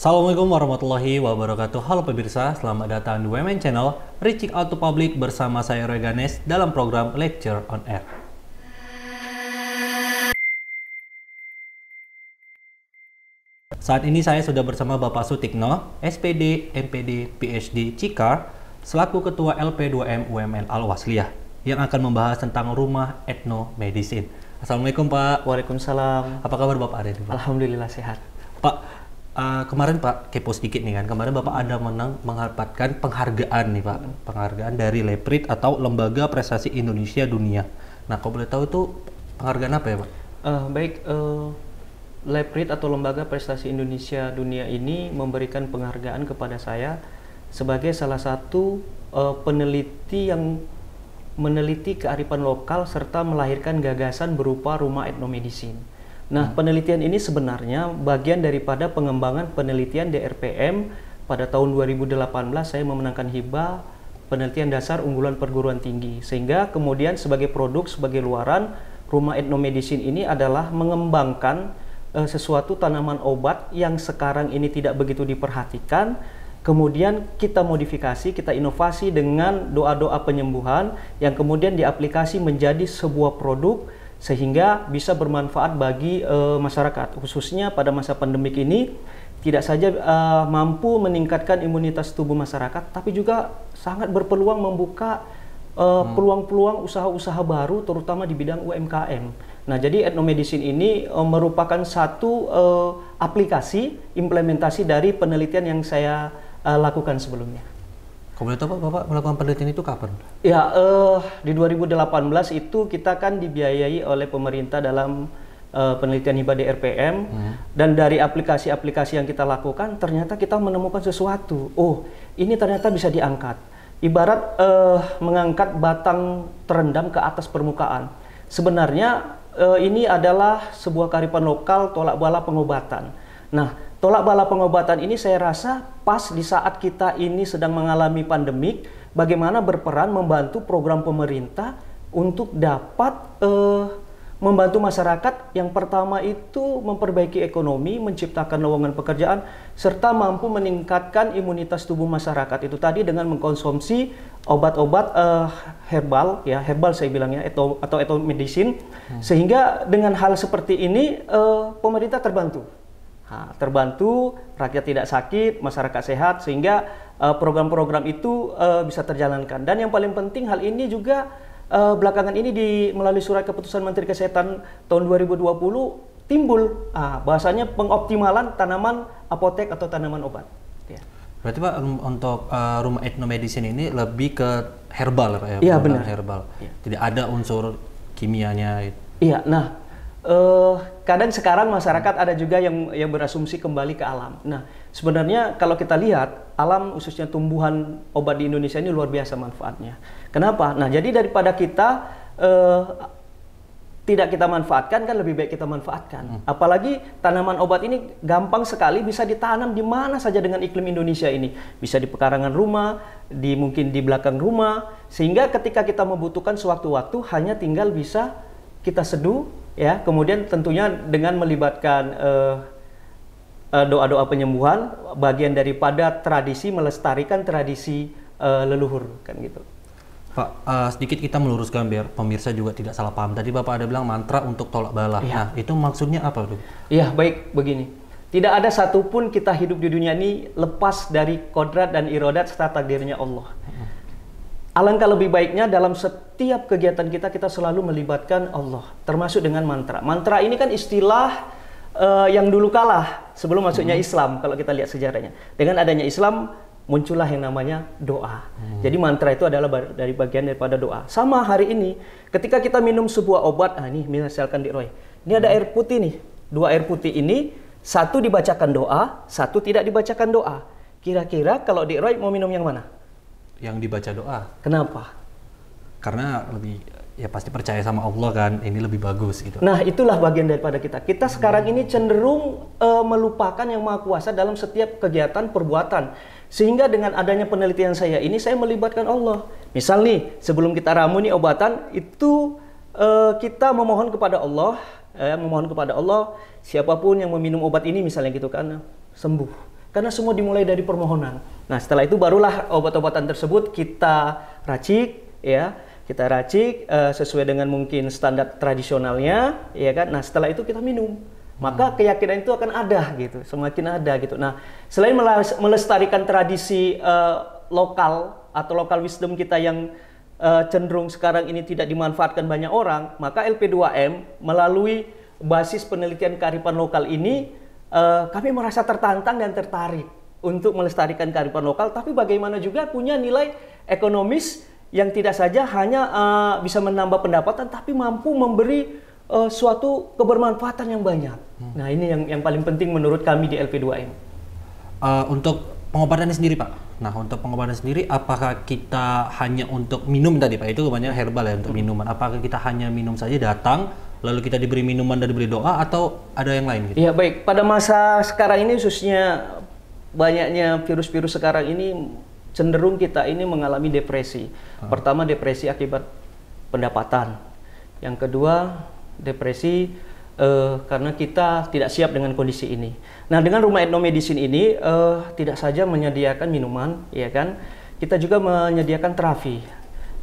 Assalamualaikum warahmatullahi wabarakatuh. Halo pemirsa, selamat datang di WMN Channel Reaching Out to Public bersama saya Roy Ganes dalam program Lecture on Air. Saat ini saya sudah bersama Bapak Sutikno, SPD, MPD, PhD, Cikar, selaku Ketua LP2M UMN Al-Wasliyah, yang akan membahas tentang rumah etnomedicine. Assalamualaikum Pak. Waalaikumsalam. Apa kabar Bapak hari ini Pak? Alhamdulillah sehat. Pak, kemarin Pak, kepo sedikit nih kan, kemarin Bapak ada mendapatkan penghargaan nih Pak, penghargaan dari LEPRID atau Lembaga Prestasi Indonesia Dunia. Nah, kalau boleh tahu itu penghargaan apa ya Pak? LEPRID atau Lembaga Prestasi Indonesia Dunia ini memberikan penghargaan kepada saya sebagai salah satu peneliti yang meneliti kearifan lokal serta melahirkan gagasan berupa rumah etnomedicine. Nah, penelitian ini sebenarnya bagian daripada pengembangan penelitian DRPM. Pada tahun 2018 saya memenangkan hibah penelitian dasar unggulan perguruan tinggi, sehingga kemudian sebagai produk, sebagai luaran, rumah etnomedicine ini adalah mengembangkan sesuatu tanaman obat yang sekarang ini tidak begitu diperhatikan. Kemudian kita modifikasi, kita inovasi dengan doa-doa penyembuhan yang kemudian diaplikasi menjadi sebuah produk sehingga bisa bermanfaat bagi masyarakat, khususnya pada masa pandemik ini. Tidak saja mampu meningkatkan imunitas tubuh masyarakat, tapi juga sangat berpeluang membuka peluang-peluang usaha-usaha baru, terutama di bidang UMKM. Nah, jadi etnomedicine ini merupakan satu aplikasi implementasi dari penelitian yang saya lakukan sebelumnya. Kalau boleh tahu Pak, Bapak melakukan penelitian itu kapan? Ya, di 2018 itu kita kan dibiayai oleh pemerintah dalam penelitian hibah DRPM, dan dari aplikasi-aplikasi yang kita lakukan ternyata kita menemukan sesuatu. Oh, ini ternyata bisa diangkat. Ibarat mengangkat batang terendam ke atas permukaan. Sebenarnya ini adalah sebuah kearifan lokal, tolak bala pengobatan. Nah, tolak bala pengobatan ini saya rasa pas di saat kita ini sedang mengalami pandemik, bagaimana berperan membantu program pemerintah untuk dapat membantu masyarakat. Yang pertama itu memperbaiki ekonomi, menciptakan lowongan pekerjaan, serta mampu meningkatkan imunitas tubuh masyarakat. Itu tadi dengan mengkonsumsi obat-obat herbal, ya herbal saya bilangnya, atau etnomedicine. Sehingga dengan hal seperti ini pemerintah terbantu. Terbantu, rakyat tidak sakit, masyarakat sehat, sehingga program-program itu bisa terjalankan. Dan yang paling penting hal ini juga belakangan ini melalui surat keputusan Menteri Kesehatan tahun 2020 timbul bahasanya pengoptimalan tanaman apotek atau tanaman obat. Ya. Berarti Pak untuk rumah etnomedicine ini lebih ke herbal Pak ya? Iya benar. Herbal. Ya. Tidak ada unsur kimianya. Iya. Nah, kadang sekarang masyarakat ada juga yang berasumsi kembali ke alam. Nah, sebenarnya kalau kita lihat alam, khususnya tumbuhan obat di Indonesia ini luar biasa manfaatnya. Kenapa? Nah, jadi daripada kita tidak kita manfaatkan, kan lebih baik kita manfaatkan. Apalagi tanaman obat ini gampang sekali bisa ditanam di mana saja dengan iklim Indonesia ini. Bisa di pekarangan rumah, mungkin di belakang rumah, sehingga ketika kita membutuhkan sewaktu-waktu hanya tinggal bisa kita seduh, ya. Kemudian tentunya dengan melibatkan doa-doa penyembuhan, bagian daripada tradisi, melestarikan tradisi leluhur, kan gitu. Pak, sedikit kita meluruskan biar pemirsa juga tidak salah paham. Tadi Bapak ada bilang mantra untuk tolak bala. Ya. Nah, itu maksudnya apa tuh? Iya, baik, begini. Tidak ada satupun kita hidup di dunia ini lepas dari kodrat dan irodat serta takdirnya Allah. Alangkah lebih baiknya dalam setiap kegiatan kita selalu melibatkan Allah, termasuk dengan mantra. Mantra ini kan istilah yang dulu kalah sebelum masuknya Islam, kalau kita lihat sejarahnya. Dengan adanya Islam, muncullah yang namanya doa. Jadi mantra itu adalah dari bagian daripada doa. Sama hari ini, ketika kita minum sebuah obat, ini misalkan di Roy, ini ada air putih nih, 2 air putih ini, satu dibacakan doa, satu tidak dibacakan doa. Kira-kira kalau di Roy mau minum yang mana? Yang dibaca doa. Kenapa? Karena lebih, ya pasti percaya sama Allah kan, ini lebih bagus gitu. Nah, itulah bagian daripada kita. Kita sekarang ini cenderung melupakan yang Maha Kuasa dalam setiap kegiatan perbuatan. Sehingga dengan adanya penelitian saya ini, saya melibatkan Allah. Misal nih, sebelum kita ramu nih obatan, itu kita memohon kepada Allah, siapapun yang meminum obat ini misalnya gitu kan, sembuh. Karena semua dimulai dari permohonan. Nah, setelah itu barulah obat-obatan tersebut kita racik, ya. Kita racik sesuai dengan mungkin standar tradisionalnya, ya kan. Nah, setelah itu kita minum. Maka keyakinan itu akan ada gitu, semakin ada gitu. Nah, selain melestarikan tradisi lokal atau local wisdom kita yang cenderung sekarang ini tidak dimanfaatkan banyak orang, maka LP2M melalui basis penelitian kearifan lokal ini kami merasa tertantang dan tertarik untuk melestarikan kearifan lokal, tapi bagaimana juga punya nilai ekonomis yang tidak saja hanya bisa menambah pendapatan, tapi mampu memberi suatu kebermanfaatan yang banyak. Nah, ini yang paling penting menurut kami di LP2M. Untuk pengobatannya sendiri, Pak. Nah, untuk pengobatan sendiri, apakah kita hanya untuk minum tadi, Pak? Itu kebanyakan herbal ya untuk minuman. Apakah kita hanya minum saja datang, lalu kita diberi minuman dan diberi doa, atau ada yang lain? Gitu? Ya, baik. Pada masa sekarang ini, khususnya banyaknya virus-virus sekarang ini, cenderung kita ini mengalami depresi. Pertama, depresi akibat pendapatan. Yang kedua, depresi karena kita tidak siap dengan kondisi ini. Nah, dengan rumah etnomedicine ini tidak saja menyediakan minuman, ya kan, kita juga menyediakan terapi.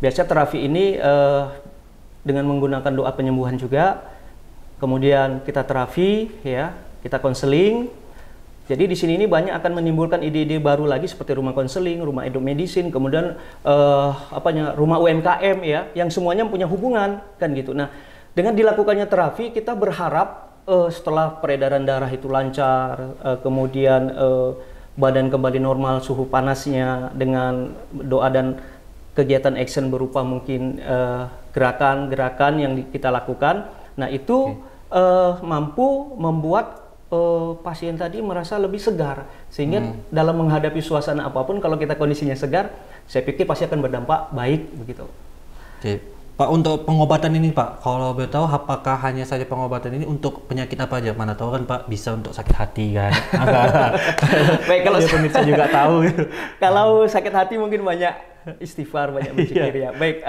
Biasa terapi ini dengan menggunakan doa penyembuhan juga. Kemudian kita terapi, ya, kita konseling. Jadi di sini ini banyak akan menimbulkan ide-ide baru lagi seperti rumah konseling, rumah etnomedicine, kemudian rumah UMKM, ya, yang semuanya punya hubungan kan gitu. Nah, dengan dilakukannya terapi, kita berharap setelah peredaran darah itu lancar, kemudian badan kembali normal, suhu panasnya, dengan doa dan kegiatan action berupa mungkin gerakan-gerakan yang kita lakukan. Nah, itu mampu membuat pasien tadi merasa lebih segar, sehingga dalam menghadapi suasana apapun, kalau kita kondisinya segar, saya pikir pasti akan berdampak baik begitu. Oke. Pak, untuk pengobatan ini, Pak, kalau boleh tahu, apakah hanya saja pengobatan ini untuk penyakit apa aja? Mana tahu kan, Pak, bisa untuk sakit hati kan? Baik, kalau pemirsa juga tahu. Kalau sakit hati mungkin banyak istighfar, banyak berzikir ya. Baik,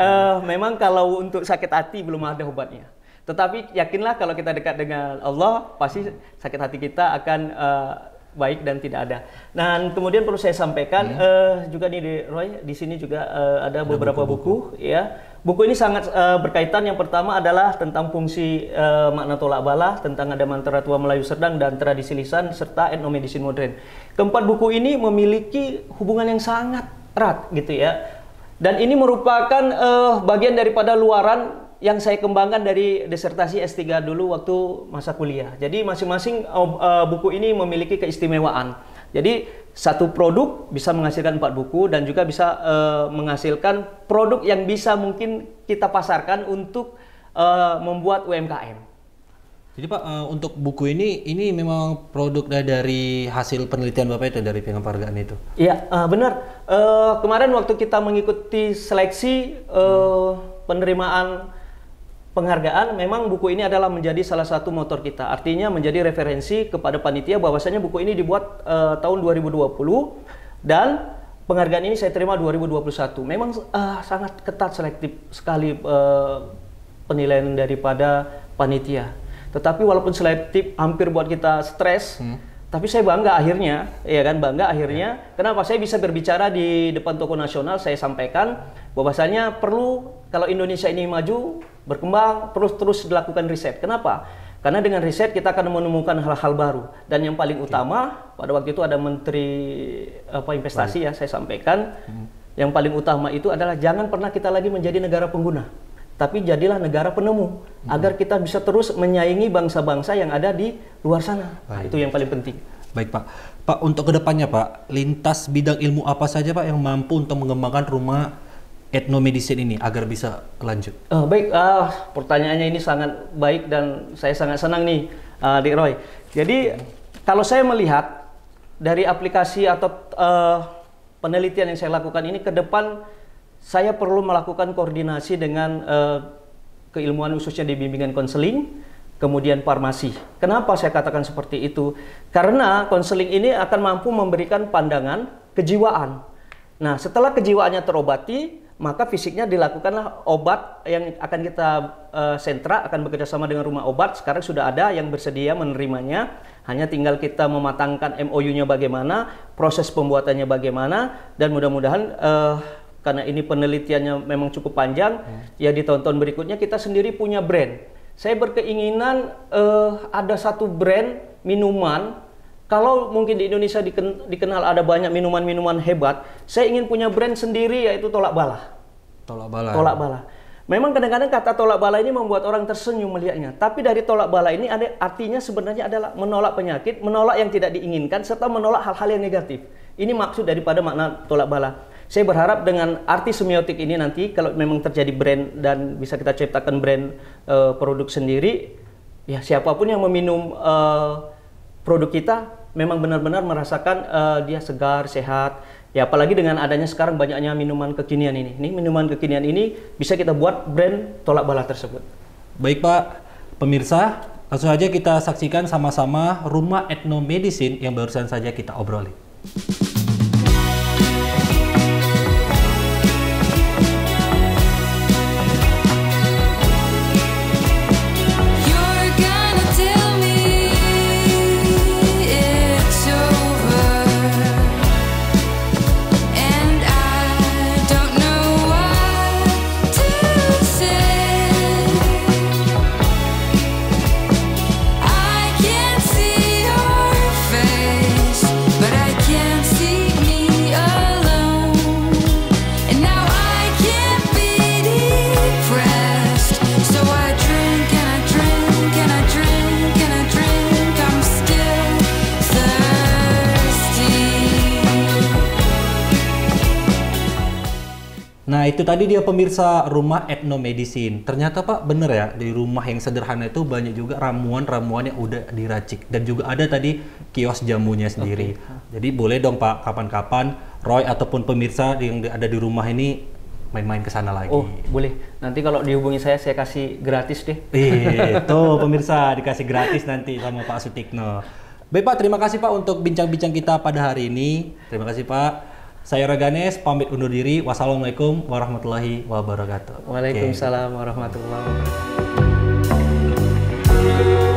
memang kalau untuk sakit hati belum ada obatnya. Tetapi yakinlah kalau kita dekat dengan Allah, pasti sakit hati kita akan baik dan tidak ada. Nah, kemudian perlu saya sampaikan juga nih, Roy, di sini juga ada beberapa buku, ya. Buku ini sangat berkaitan. Yang pertama adalah tentang fungsi makna tolak bala, tentang ada mantra tua Melayu Serdang dan tradisi lisan, serta etnomedicine modern. Keempat buku ini memiliki hubungan yang sangat erat gitu ya. Dan ini merupakan bagian daripada luaran yang saya kembangkan dari disertasi S3 dulu waktu masa kuliah. Jadi masing-masing buku ini memiliki keistimewaan. Jadi satu produk bisa menghasilkan 4 buku dan juga bisa menghasilkan produk yang bisa mungkin kita pasarkan untuk membuat UMKM. Jadi Pak, untuk buku ini memang produk dari hasil penelitian Bapak itu dari penghargaan itu? Iya, benar. Kemarin waktu kita mengikuti seleksi penerimaan penghargaan, memang buku ini adalah menjadi salah satu motor kita. Artinya menjadi referensi kepada panitia bahwasanya buku ini dibuat tahun 2020 dan penghargaan ini saya terima 2021. Memang sangat ketat selektif sekali penilaian daripada panitia. Tetapi walaupun selektif hampir buat kita stres, tapi saya bangga akhirnya, ya kan, bangga akhirnya. Kenapa? Saya bisa berbicara di depan toko nasional, saya sampaikan bahwasanya perlu, kalau Indonesia ini maju, berkembang, terus dilakukan riset. Kenapa? Karena dengan riset kita akan menemukan hal-hal baru. Dan yang paling utama, pada waktu itu ada Menteri Investasi ya, saya sampaikan, yang paling utama itu adalah jangan pernah kita lagi menjadi negara pengguna, tapi jadilah negara penemu, agar kita bisa terus menyaingi bangsa-bangsa yang ada di luar sana. Nah, itu yang paling penting. Baik Pak. Pak, untuk kedepannya Pak, lintas bidang ilmu apa saja Pak yang mampu untuk mengembangkan rumah etnomedicine ini agar bisa lanjut? Baik, pertanyaannya ini sangat baik dan saya sangat senang nih, Dik Roy. Jadi kalau saya melihat dari aplikasi atau penelitian yang saya lakukan ini ke depan, saya perlu melakukan koordinasi dengan keilmuan khususnya di bimbingan konseling, kemudian farmasi. Kenapa saya katakan seperti itu? Karena konseling ini akan mampu memberikan pandangan kejiwaan. Nah, setelah kejiwaannya terobati, maka fisiknya dilakukanlah obat yang akan kita sentra akan bekerja sama dengan rumah obat. Sekarang sudah ada yang bersedia menerimanya, hanya tinggal kita mematangkan MOU-nya bagaimana, proses pembuatannya bagaimana, dan mudah-mudahan karena ini penelitiannya memang cukup panjang, ya di tahun-tahun berikutnya kita sendiri punya brand. Saya berkeinginan ada satu brand minuman. Kalau mungkin di Indonesia dikenal ada banyak minuman-minuman hebat, saya ingin punya brand sendiri yaitu Tolak Bala. Tolak bala. Tolak Bala. Memang kadang-kadang kata Tolak Bala ini membuat orang tersenyum melihatnya. Tapi dari Tolak Bala ini ada artinya sebenarnya adalah menolak penyakit, menolak yang tidak diinginkan, serta menolak hal-hal yang negatif. Ini maksud daripada makna Tolak Bala. Saya berharap dengan arti semiotik ini nanti kalau memang terjadi brand dan bisa kita ciptakan brand produk sendiri, ya siapapun yang meminum produk kita memang benar-benar merasakan dia segar, sehat. Ya apalagi dengan adanya sekarang banyaknya minuman kekinian ini. Ini minuman kekinian ini bisa kita buat brand Tolak Bala tersebut. Baik Pak, pemirsa, langsung saja kita saksikan sama-sama rumah etnomedicine yang barusan saja kita obrolin. Nah itu tadi dia pemirsa rumah etnomedicine. Ternyata Pak bener ya, di rumah yang sederhana itu banyak juga ramuan-ramuan yang udah diracik. Dan juga ada tadi kios jamunya sendiri. Jadi boleh dong Pak kapan-kapan Roy ataupun pemirsa yang ada di rumah ini main-main ke sana lagi. Oh boleh, nanti kalau dihubungi saya kasih gratis deh. Tuh pemirsa dikasih gratis nanti sama Pak Sutikno. Baik Pak, terima kasih Pak untuk bincang-bincang kita pada hari ini. Terima kasih Pak. Saya Raganes, pamit undur diri. Wassalamualaikum warahmatullahi wabarakatuh. Waalaikumsalam warahmatullahi wabarakatuh.